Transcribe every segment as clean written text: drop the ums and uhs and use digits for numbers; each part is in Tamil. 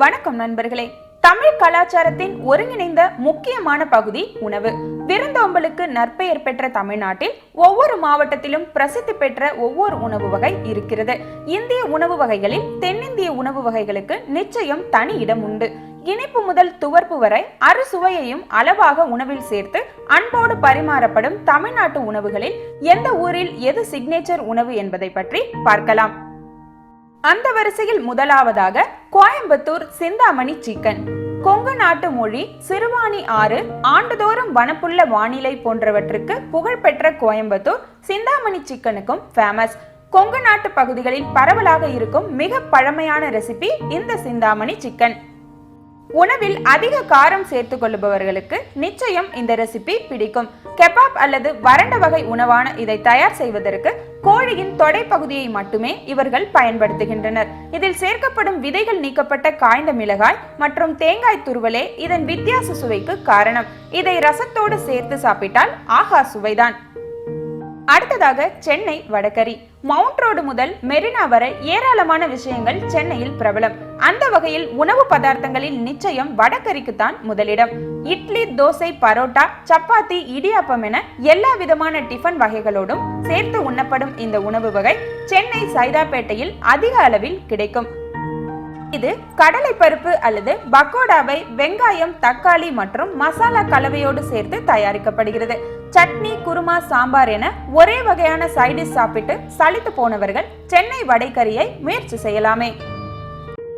வணக்கம் நண்பர்களே. தமிழ் கலாச்சாரத்தின் ஒருங்கிணைந்த முக்கியமான பகுதி உணவு. விருந்தோம்பலுக்கு நற்பெயர் பெற்ற தமிழ்நாட்டில் ஒவ்வொரு மாவட்டத்திலும் பிரசித்தி பெற்ற ஒவ்வொரு உணவு வகை இருக்கிறது. இந்திய உணவு வகைகளில் தென்னிந்திய உணவு வகைகளுக்கு நிச்சயம் தனி இடம் உண்டு. இனிப்பு முதல் துவர்ப்பு வரை அறுசுவையையும் அளவாக உணவில் சேர்த்து அன்போடு பரிமாறப்படும் தமிழ்நாட்டு உணவுகளில் எந்த ஊரில் எது சிக்னேச்சர் உணவு என்பதை பற்றி பார்க்கலாம். அந்த வரிசையில் முதலாவதாக கோயம்புத்தூர் சிந்தாமணி சிக்கன். கொங்கு நாட்டு மொழி, சிறுவாணி ஆறு, ஆண்டுதோறும் வனப்புள்ள வானிலை போன்றவற்றுக்கு புகழ்பெற்ற கோயம்புத்தூர் சிந்தாமணி சிக்கனுக்கும் ஃபேமஸ். கொங்கு நாட்டு பகுதிகளில் பரவலாக இருக்கும் மிக பழமையான ரெசிபி இந்த சிந்தாமணி சிக்கன். உணவில் அதிக காரம் சேர்த்துக் கொள்ளுபவர்களுக்கு நிச்சயம் இந்த ரெசிபி பிடிக்கும். கெபாப் அல்லது வறண்ட வகை உணவான இதை தயார் செய்வதற்கு கோழியின் தொடை பகுதியை மட்டுமே இவர்கள் பயன்படுத்துகின்றனர். இதில் சேர்க்கப்படும் விதைகள் நீக்கப்பட்ட காய்ந்த மிளகாய் மற்றும் தேங்காய் துருவலே இதன் வித்தியாச சுவைக்கு காரணம். இதை ரசத்தோடு சேர்த்து சாப்பிட்டால் ஆஹா சுவைதான். அடுத்ததாக சென்னை வடகறி. மவுண்ட் ரோடு முதல் மெரினா வரை ஏராளமான விஷயங்கள் சென்னையில் பிரபலம். அந்த வகையில் உணவு பதார்த்தங்களில் நிச்சயம் வடகறிக்குத்தான் முதலிடம். இட்லி, தோசை, பரோட்டா, சப்பாத்தி, இடியாப்பம் என எல்லா விதமான டிஃபன் வகைகளோடும் சேர்த்து உண்ணப்படும் இந்த உணவு வகை சென்னை சைதாப்பேட்டையில் அதிக அளவில் கிடைக்கும். இது கடலை பருப்பு அல்லது பக்கோடாவை வெங்காயம், தக்காளி மற்றும் மசாலா கலவையோடு சேர்த்து தயாரிக்கப்படுகிறது. சட்னி, குருமா, சாம்பார் என ஒரே வகையான சைடிஷ் சாப்பிட்டு சலித்து போனவர்கள் சென்னை வடைக்கறியை முயற்சி செய்யலாமே.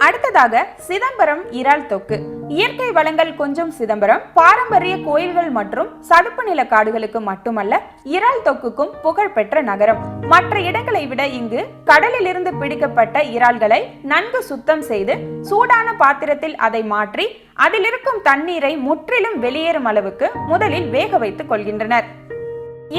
அடுத்ததாக சிதம்பரம் இறால் தொக்கு. இயற்கை வளங்கள் கொஞ்சம் சிதம்பரம் பாரம்பரிய கோயில்கள் மற்றும் சதுப்பு நில காடுகளுக்கு மட்டுமல்ல, இறால் தொக்குக்கும் புகழ்பெற்ற நகரம். மற்ற இடங்களை விட இங்கு கடலில் இருந்து பிடிக்கப்பட்ட இறால்களை நன்கு சுத்தம் செய்து சூடான பாத்திரத்தில் அதை மாற்றி அதில் இருக்கும் தண்ணீரை முற்றிலும் வெளியேறும் அளவுக்கு முதலில் வேக வைத்துக் கொள்கின்றனர்.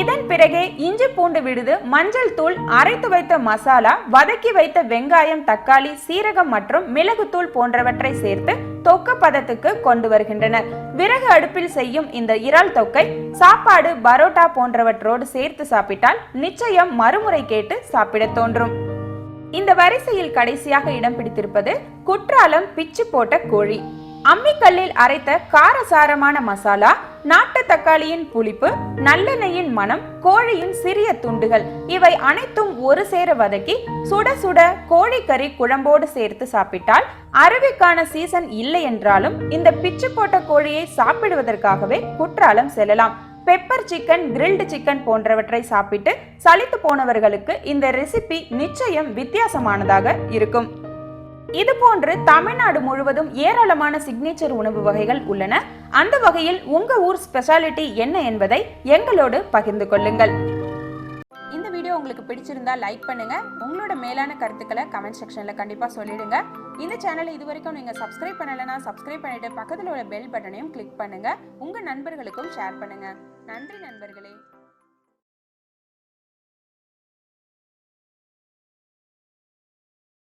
இதன் பிறகே இஞ்சி பூண்டு விழுது, மஞ்சள் தூள், அரைத்து வைத்த மசாலா, வதக்கி வைத்த வெங்காயம், தக்காளி, சீரகம் மற்றும் மிளகுத்தூள் போன்றவற்றை சேர்த்து தொக்கு பதத்துக்கு கொண்டு வருகின்றனர். விறகு அடுப்பில் செய்யும் இந்த இறால் தொக்கை சாப்பாடு, பரோட்டா போன்றவற்றோடு சேர்த்து சாப்பிட்டால் நிச்சயம் மறுமுறை கேட்டு சாப்பிட தோன்றும். இந்த வரிசையில் கடைசியாக இடம் பிடித்திருப்பது குற்றாலம் பிச்சு போட்ட கோழி. அம்மிக்கல்லில் அரைத்த காரசாரமான மசாலா, நாட்டு தக்காளியின் புளிப்பு, நல்லெண்ணெயின் மனம், கோழியின் சிறிய துண்டுகள் இவை அனைத்தும் ஒரு சேர வதக்கி சுட சுட கோழிக்கறி குழம்போடு சேர்த்து சாப்பிட்டால் அருவிக்கான சீசன் இல்லை என்றாலும் இந்த பிச்சு போட்ட கோழியை சாப்பிடுவதற்காகவே குற்றாலம் செல்லலாம். பெப்பர் சிக்கன், கிரில்டு சிக்கன் போன்றவற்றை சாப்பிட்டு சலித்து போனவர்களுக்கு இந்த ரெசிபி நிச்சயம் வித்தியாசமானதாக இருக்கும். இது போன்று தமிழ்நாடு முழுவதும் ஏராளமான சிக்னேச்சர் உணவு வகைகள் உள்ளன. அந்த வகையில் உங்க ஊர் ஸ்பெஷாலிட்டி என்ன என்பதை எங்களோடு பகிர்ந்து கொள்ளுங்கள். இந்த வீடியோ உங்களுக்கு பிடிச்சிருந்தா லைக் பண்ணுங்க. உங்களோட மேலான கருத்துக்களை கமெண்ட் செக்ஷன்ல கண்டிப்பா சொல்லிடுங்க. இந்த சேனலை இதுவரைக்கும் நீங்க சப்ஸ்கிரைப் பண்ணலனா சப்ஸ்கிரைப் பண்ணிட்டு பக்கத்துல உள்ள பெல் பட்டனையும் கிளிக் பண்ணுங்க. உங்க நண்பர்களுக்கும் ஷேர் பண்ணுங்க. நன்றி நண்பர்களே.